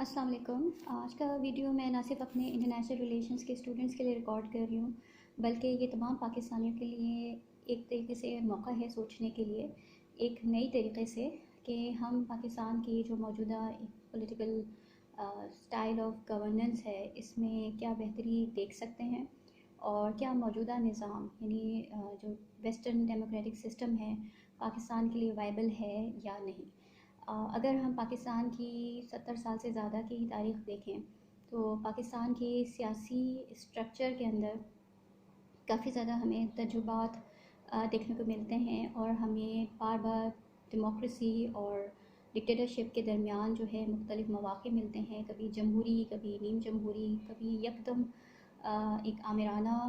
अस्सलाम वालेकुम। आज का वीडियो मैं ना सिर्फ अपने इंटरनेशनल रिलेशंस के स्टूडेंट्स के लिए रिकॉर्ड कर रही हूँ, बल्कि ये तमाम पाकिस्तानियों के लिए एक तरीके से मौका है सोचने के लिए एक नई तरीके से कि हम पाकिस्तान की जो मौजूदा पॉलिटिकल स्टाइल ऑफ गवर्नेंस है इसमें क्या बेहतरी देख सकते हैं और क्या मौजूदा निज़ाम यानी जो वेस्टर्न डेमोक्रेटिक सिस्टम है पाकिस्तान के लिए वाइबल है या नहीं। अगर हम पाकिस्तान की 70 साल से ज़्यादा की तारीख़ देखें तो पाकिस्तान के सियासी स्ट्रक्चर के अंदर काफ़ी ज़्यादा हमें तजुर्बात देखने को मिलते हैं और हमें बार बार डेमोक्रेसी और डिक्टेटरशिप के दरमियान जो है मुख्तलिफ़ मौक़े मिलते हैं, कभी जमहूरी, कभी नीम जमहूरी, कभी यकदम एक आमिराना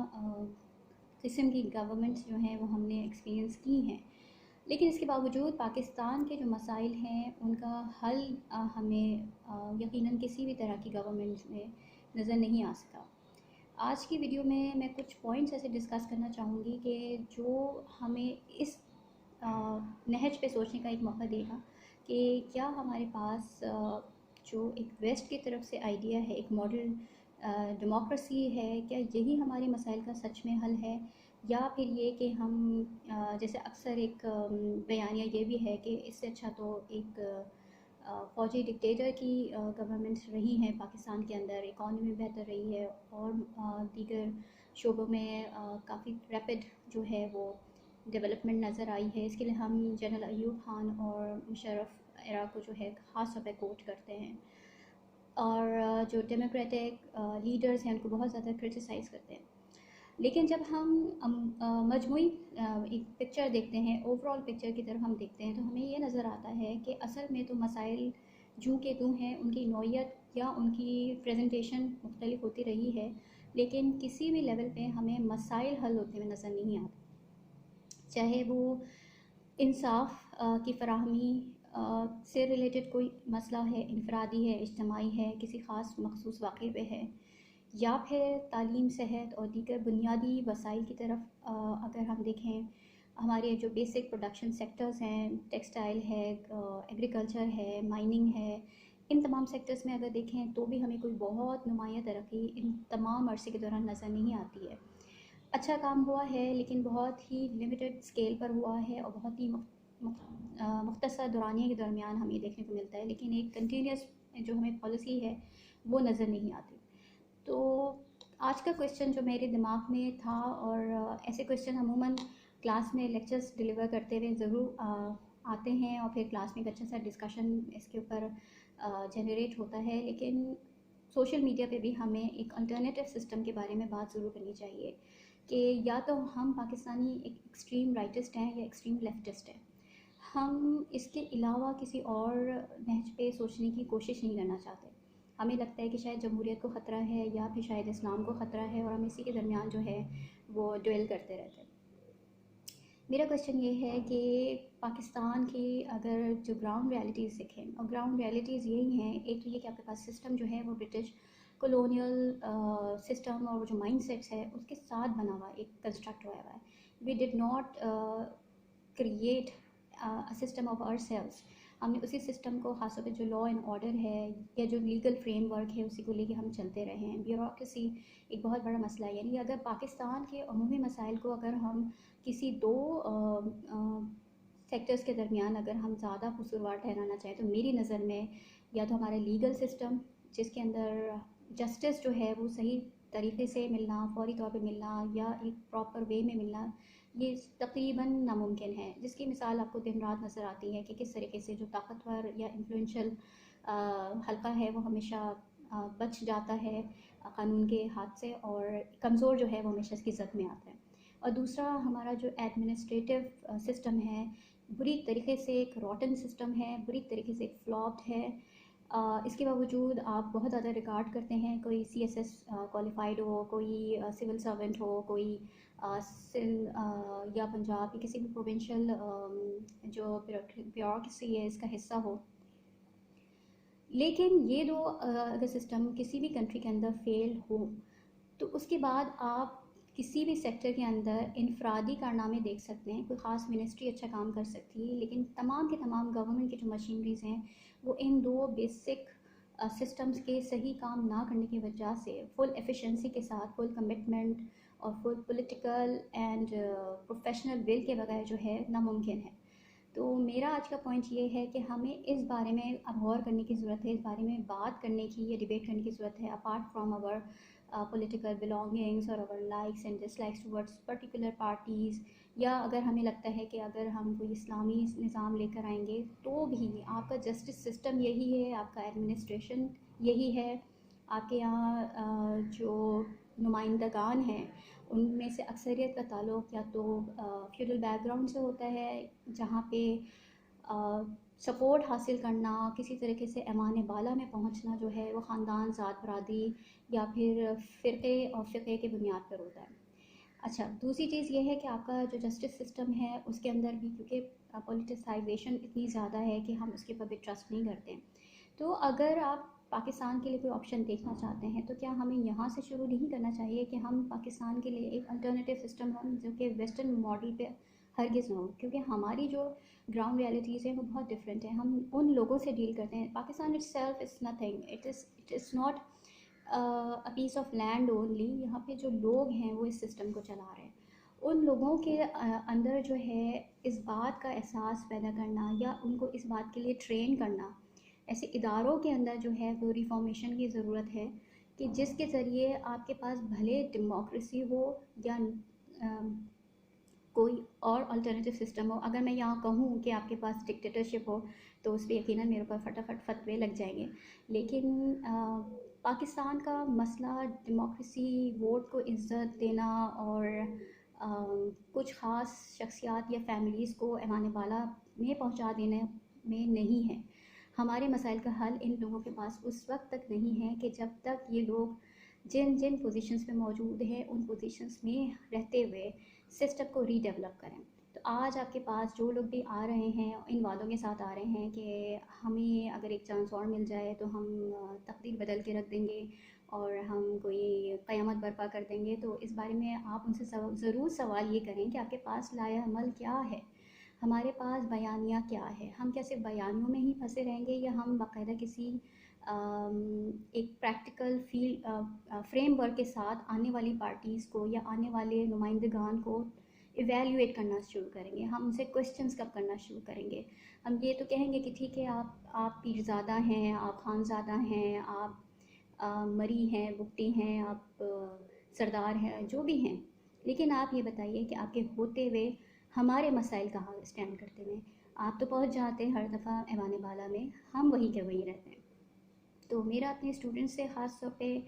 किस्म की गवर्नमेंट्स जो हैं वो हमने एक्सपीरियंस की हैं। लेकिन इसके बावजूद पाकिस्तान के जो मसाइल हैं उनका हल हमें यकीनन किसी भी तरह की गवर्नमेंट में नज़र नहीं आ सका। आज की वीडियो में मैं कुछ पॉइंट्स ऐसे डिस्कस करना चाहूँगी कि जो हमें इस नहज पे सोचने का एक मौका देगा कि क्या हमारे पास जो एक वेस्ट की तरफ से आइडिया है, एक मॉडल डेमोक्रेसी है, क्या यही हमारे मसाइल का सच में हल है, या फिर ये कि हम जैसे अक्सर एक बयानिया ये भी है कि इससे अच्छा तो एक फ़ौजी डिक्टेटर की गवर्नमेंट्स रही हैं पाकिस्तान के अंदर, इकॉनमी बेहतर रही है और दीगर शोबों में काफ़ी रैपिड जो है वो डेवलपमेंट नज़र आई है। इसके लिए हम जनरल अयूब खान और मुशर्रफ एरा को जो है ख़ास तौर पर कोट करते हैं और जो डेमोक्रेटिक लीडर्स हैं उनको बहुत ज़्यादा क्रिटिसाइज़ करते हैं। लेकिन जब हम मजमूई एक पिक्चर देखते हैं, ओवरऑल पिक्चर की तरफ हम देखते हैं तो हमें ये नज़र आता है कि असल में तो मसाइल जूँ के तूँ हैं, उनकी नौइयत या उनकी प्रेजेंटेशन मुख्तलिफ होती रही है, लेकिन किसी भी लेवल पे हमें मसाइल हल होते हुए नज़र नहीं आते। चाहे वो इंसाफ की फराहमी से रिलेटेड कोई मसला है, इनफरादी है, इज्तमाई है, किसी ख़ास मखसूस वाक़े पे है, या फिर तालीम, सेहत और दीगर बुनियादी वसाइल की तरफ अगर हम देखें, हमारे जो बेसिक प्रोडक्शन सेक्टर्स हैं, टेक्सटाइल है, एग्रीकल्चर है, माइनिंग है, इन तमाम सेक्टर्स में अगर देखें तो भी हमें कोई बहुत नुमाया तरक्की इन तमाम अरसे के दौरान नज़र नहीं आती है। अच्छा काम हुआ है लेकिन बहुत ही लिमिटेड स्केल पर हुआ है और बहुत ही मुख्तसर दौरानिए के दरमियान हमें देखने को मिलता है, लेकिन एक कंटिन्यूस जो हमें पॉलिसी है वो नज़र नहीं आती। तो आज का क्वेश्चन जो मेरे दिमाग में था, और ऐसे क्वेश्चन अमूमन क्लास में लेक्चर्स डिलीवर करते हुए ज़रूर आते हैं और फिर क्लास में एक अच्छा सा डिस्कशन इसके ऊपर जनरेट होता है, लेकिन सोशल मीडिया पे भी हमें एक अल्टरनेटिव सिस्टम के बारे में बात ज़रूर करनी चाहिए कि या तो हम पाकिस्तानी एक एक्सट्रीम राइटिस्ट हैं या एक्सट्रीम लेफ्टिस्ट हैं। हम इसके अलावा किसी और नहज पे सोचने की कोशिश नहीं करना चाहते। हमें लगता है कि शायद जमहूरियत को ख़तरा है या फिर शायद इस्लाम को ख़तरा है और हम इसी के दरमियान जो है वो ड्वेल करते रहते हैं। मेरा क्वेश्चन ये है कि पाकिस्तान की अगर जो ग्राउंड रियलिटीज़ देखें, और ग्राउंड रियलिटीज़ यही हैं, एक तो ये कि आपके पास सिस्टम जो है वो ब्रिटिश कॉलोनियल सिस्टम और वो जो माइंड सेट्स है उसके साथ बना हुआ एक कंस्ट्रक्ट हुआ है। We did not create a system of our selves. हमने उसी सिस्टम को ख़ास तौर पे जो लॉ एंड ऑर्डर है या जो लीगल फ्रेमवर्क है उसी को लेके हम चलते रहे हैं। ब्यूरोक्रेसी एक बहुत बड़ा मसला है, यानी अगर पाकिस्तान के अमूमी मसाइल को अगर हम किसी दो सेक्टर्स के दरमियान अगर हम ज़्यादा कसूरवार ठहराना चाहें तो मेरी नज़र में या तो हमारा लीगल सिस्टम जिसके अंदर जस्टिस जो है वो सही तरीके से मिलना, फौरी तौर पे मिलना या एक प्रॉपर वे में मिलना, ये तकरीबन नामुमकिन है। जिसकी मिसाल आपको दिन रात नज़र आती है कि किस तरीके से जो ताकतवर या इन्फ्लुएंशियल हल्का है वो हमेशा बच जाता है कानून के हाथ से, और कमज़ोर जो है वो हमेशा इसकी ज़द में आता है। और दूसरा हमारा जो एडमिनिस्ट्रेटिव सिस्टम है बुरी तरीके से एक रॉटन सिस्टम है, बुरी तरीके से एक फ्लॉप्ड है। इसके बावजूद आप बहुत ज़्यादा रिगार्ड करते हैं, कोई CSS क्वालिफाइड हो, कोई सिविल सर्वेंट हो, कोई सिंध या पंजाब या किसी भी प्रोविंशियल जो ब्यूरोक्रेसी है इसका हिस्सा हो। लेकिन ये दो अगर सिस्टम किसी भी कंट्री के अंदर फेल हो तो उसके बाद आप किसी भी सेक्टर के अंदर इनफरादी कारनामे देख सकते हैं। कोई ख़ास मिनिस्ट्री अच्छा काम कर सकती है, लेकिन तमाम के तमाम गवर्नमेंट की जो मशीनरीज़ हैं वो इन दो बेसिक سسٹمز کے صحیح کام نہ کرنے کی وجہ سے فل ایفیشنسی کے ساتھ، فل کمٹمنٹ اور فل پولیٹیکل اینڈ پروفیشنل ول کے بغیر جو ہے ناممکن ہے. تو میرا آج کا پوائنٹ یہ ہے کہ ہمیں اس بارے میں اب غور کرنے کی ضرورت ہے، اس بارے میں بات کرنے کی یا ڈبیٹ کرنے کی ضرورت ہے، اپارٹ فرام اور پولیٹیکل بلانگنگس اور اور likes and dislikes towards particular parties. یا اگر ہمیں لگتا ہے کہ اگر ہم کوئی اسلامی نظام لے کر آئیں گے تو بھی آپ کا جسٹس سسٹم یہی ہے، آپ کا ایڈمنسٹریشن یہی ہے، آپ کے یہاں جو نمائندگان ہیں ان میں سے اکثریت کا تعلق یا تو فیوڈل بیک گراؤنڈ سے ہوتا ہے، جہاں پہ سپورٹ حاصل کرنا، کسی طریقے سے ایوان بالا میں پہنچنا جو ہے وہ خاندان، ذات، برادری یا پھر فرقے اور فقے کی بنیاد پر ہوتا ہے. اچھا، دوسری چیز یہ ہے کہ آپ کا جو جسٹس سسٹم ہے اس کے اندر بھی کیونکہ پولیٹیسائزیشن اتنی زیادہ ہے کہ ہم اس کے اوپر بھی ٹرسٹ نہیں کرتے. تو اگر آپ پاکستان کے لیے کوئی آپشن دیکھنا چاہتے ہیں تو کیا ہمیں یہاں سے شروع نہیں کرنا چاہیے کہ ہم پاکستان کے لیے ایک الٹرنیٹیو سسٹم ہوں جو کہ ویسٹرن ماڈل پہ ہرگز نہ ہو، کیونکہ ہماری جو گراؤنڈ ریئلٹیز ہیں وہ بہت ڈفرینٹ ہیں. ہم ان لوگوں سے ڈیل کرتے ہیں. Pakistan itself is nothing, it is not a piece of land only. یہاں پہ جو لوگ ہیں وہ اس سسٹم کو چلا رہے ہیں. ان لوگوں کے اندر جو ہے اس بات کا احساس پیدا کرنا یا ان کو اس بات کے لیے ٹرین کرنا، ایسے اداروں کے اندر جو ہے وہ ریفارمیشن کی ضرورت ہے کہ جس کے ذریعے آپ کے پاس بھلے ڈیموکریسی ہو یا کوئی اور الٹرنیٹیو سسٹم ہو. اگر میں یہاں کہوں کہ آپ کے پاس ڈکٹیٹرشپ ہو تو اس پہ یقیناً میرے اوپر فٹافٹ فتوے لگ جائیں گے. لیکن پاکستان کا مسئلہ ڈیموکریسی، ووٹ کو عزت دینا اور کچھ خاص شخصیات یا فیملیز کو ایوان بالا میں پہنچا دینے میں نہیں ہے. ہمارے مسائل کا حل ان لوگوں کے پاس اس وقت تک نہیں ہے کہ جب تک یہ لوگ جن جن پوزیشنز پہ موجود ہیں ان پوزیشنز میں رہتے ہوئے سسٹم کو ری ڈیولپ کریں. تو آج آپ کے پاس جو لوگ بھی آ رہے ہیں ان وعدوں کے ساتھ آ رہے ہیں کہ ہمیں اگر ایک چانس اور مل جائے تو ہم تقدیر بدل کے رکھ دیں گے اور ہم کوئی قیامت برپا کر دیں گے، تو اس بارے میں آپ ان سے ضرور سوال یہ کریں کہ آپ کے پاس لائحہ عمل کیا ہے، ہمارے پاس بیانیہ کیا ہے. ہم کیا صرف بیانیوں میں ہی پھنسے رہیں گے یا ہم باقاعدہ کسی ایک پریکٹیکل فریم ورک کے ساتھ آنے والی پارٹیز کو یا آنے والے نمائندگان کو ایویلیویٹ کرنا شروع کریں گے؟ ہم ان سے کویشچنس کب کرنا شروع کریں گے؟ ہم یہ تو کہیں گے کہ ٹھیک ہے آپ پیرزادہ ہیں، آپ خانزادہ ہیں، آپ مری ہیں، بگٹی ہیں، آپ سردار ہیں، جو بھی ہیں، لیکن آپ یہ بتائیے کہ آپ کے ہوتے ہوئے ہمارے مسائل کہاں اسٹینڈ کرتے ہیں؟ آپ تو پہنچ جاتے ہیں ہر دفعہ ایوان بالا میں، ہم وہیں کے وہیں رہتے ہیں. تو میرا اپنے اسٹوڈنٹس سے خاص طور پہ،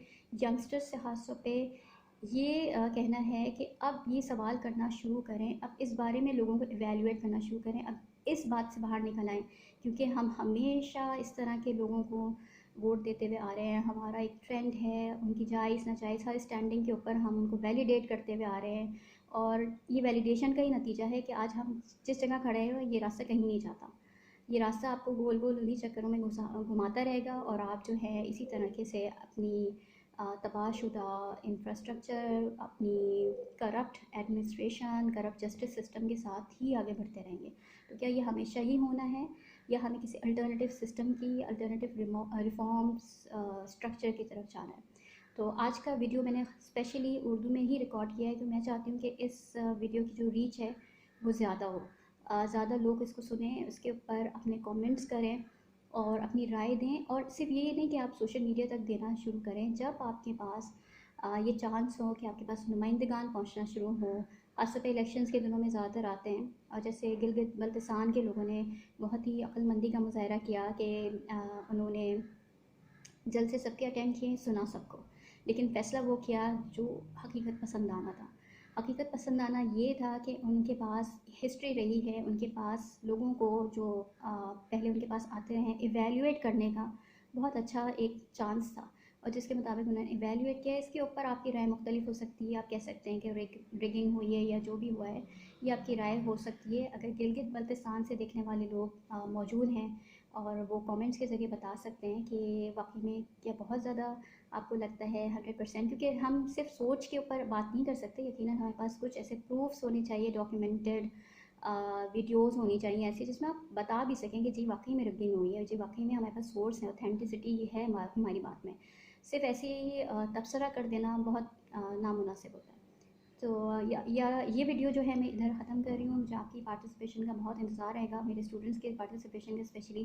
ینگسٹرس سے خاص طور پہ یہ کہنا ہے کہ اب یہ سوال کرنا شروع کریں، اب اس بارے میں لوگوں کو ایویلیویٹ کرنا شروع کریں، اب اس بات سے باہر نکل آئیں، کیونکہ ہم ہمیشہ اس طرح کے لوگوں کو ووٹ دیتے ہوئے آ رہے ہیں. ہمارا ایک ٹرینڈ ہے ان کی جائز ناجائز ہر اسٹینڈنگ کے اوپر ہم ان کو ویلیڈیٹ کرتے ہوئے آ رہے ہیں، اور یہ ویلیڈیشن کا ہی نتیجہ ہے کہ آج ہم جس جگہ کھڑے ہیں یہ راستہ کہیں نہیں جاتا. یہ راستہ آپ کو گول گول انہی چکروں میں گھماتا رہے گا، اور آپ جو ہے اسی طریقے سے اپنی تباہ شدہ انفراسٹرکچر، اپنی corrupt administration, corrupt justice system کے ساتھ ہی آگے بڑھتے رہیں گے. تو کیا یہ ہمیشہ ہی ہونا ہے یا ہمیں کسی الٹرنیٹیو سسٹم کی، الٹرنیٹیو ریفارمز اسٹرکچر کی طرف جانا ہے؟ تو آج کا ویڈیو میں نے اسپیشلی اردو میں ہی ریکارڈ کیا ہے کہ میں چاہتی ہوں کہ اس ویڈیو کی جو ریچ ہے وہ زیادہ ہو، زیادہ لوگ اس کو سنیں، اس کے اوپر اپنے کامنٹس کریں اور اپنی رائے دیں. اور صرف یہ نہیں کہ آپ سوشل میڈیا تک دینا شروع کریں، جب آپ کے پاس یہ چانس ہو کہ آپ کے پاس نمائندگان پہنچنا شروع ہوں. خاص طور پہ الیکشنز کے دنوں میں زیادہ تر آتے ہیں، اور جیسے گلگت بلتستان کے لوگوں نے بہت ہی عقل مندی کا مظاہرہ کیا کہ انہوں نے جلسے سب کے اٹینڈ کیے، سنا سب کو، لیکن فیصلہ وہ کیا جو حقیقت پسندانہ تھا. حقیقت پسندانہ یہ تھا کہ ان کے پاس ہسٹری رہی ہے، ان کے پاس لوگوں کو جو پہلے ان کے پاس آتے ہیں ایویلیویٹ کرنے کا بہت اچھا ایک چانس تھا، اور جس کے مطابق انہوں نے ایویلیویٹ کیا. اس کے اوپر آپ کی رائے مختلف ہو سکتی ہے، آپ کہہ سکتے ہیں کہ ریگنگ ہوئی ہے یا جو بھی ہوا ہے، یہ آپ کی رائے ہو سکتی ہے. اگر گلگت بلتستان سے دیکھنے والے لوگ موجود ہیں اور وہ کامنٹس کے ذریعے بتا سکتے ہیں کہ واقعی میں کیا بہت زیادہ آپ کو لگتا ہے 100%، کیونکہ ہم صرف سوچ کے اوپر بات نہیں کر سکتے، یقیناً ہمارے پاس کچھ ایسے پروفس ہونے چاہیے ڈاکیومنٹڈ वीडियोस होनी चाहिए ऐसी जिसमें आप बता भी सकें कि जी वाकई में रिगिंग हुई है, जी वाकई में हमारे पास सोर्स है, ऑथेंटिसिटी है हमारी बात में। सिर्फ ऐसे ही तबसरा कर देना बहुत नामुनासिब होता है। तो या ये वीडियो जो है मैं इधर ख़त्म कर रही हूँ। मुझे आपकी पार्टिसिपेशन का बहुत इंतज़ार रहेगा, मेरे स्टूडेंट्स के पार्टिसिपेशन का स्पेशली।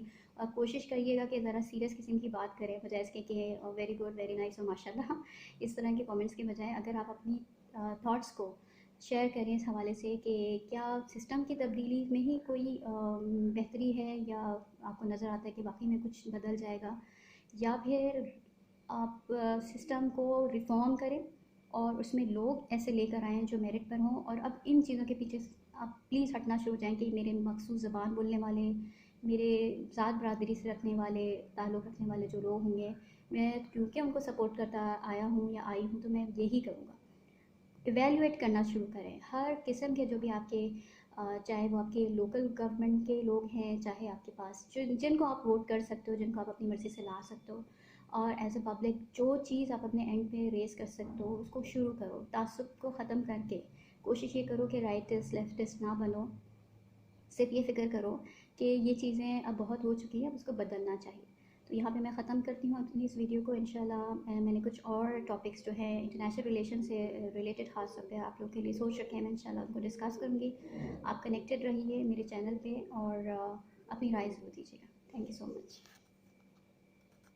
कोशिश करिएगा कि ज़रा सीरियस किस्म की बात करें, बजाय इसके कि वेरी गुड, वेरी नाइस और माशाल्लाह इस तरह के कमेंट्स के बजाय अगर आप अपनी थॉट्स को शेयर करें इस हवाले से कि क्या सिस्टम की तब्दीली में ही कोई बेहतरी है, या आपको नज़र आता है कि वाकई में कुछ बदल जाएगा, या फिर आप सिस्टम को रिफॉर्म करें और उसमें लोग ऐसे लेकर आएँ जो मेरिट पर हों। और अब इन चीज़ों के पीछे आप प्लीज़ हटना शुरू हो जाएँ कि मेरे मखसूस ज़बान बोलने वाले, मेरे ज़ात बरादरी से रखने वाले, ताल्लुक़ रखने वाले जो लोग होंगे, मैं क्योंकि उनको सपोर्ट करता आया हूँ या आई हूँ, तो मैं यही करूँगा। इवैल्यूएट करना शुरू करें हर किस्म के जो भी आपके चाहे वो आपके लोकल गवर्नमेंट के लोग हैं, चाहे आपके पास जिनको आप वोट कर सकते हो, जिनको आप अपनी मर्ज़ी से ला सकते हो, और एज अ पब्लिक जो चीज़ आप अपने एंड पे रेस कर सकते हो उसको शुरू करो। तासुब को ख़त्म करके कोशिश ये करो कि राइटिस्ट लेफ्टिस्ट ना बनो। सिर्फ ये फ़िक्र करो कि ये चीज़ें अब बहुत हो चुकी हैं, अब उसको बदलना चाहिए। तो यहाँ पे मैं ख़त्म करती हूँ अपनी इस वीडियो को। इंशाल्लाह मैंने कुछ और टॉपिक्स जो है इंटरनेशनल रिलेशन से रिलेटेड ख़ास तौर पे आप लोग के लिए सोच रखे हैं, मैं इंशाल्लाह उनको डिस्कस करूँगी। आप कनेक्टेड रहिए मेरे चैनल पे और अपनी राय ज़रूर दीजिएगा। Thank you so much.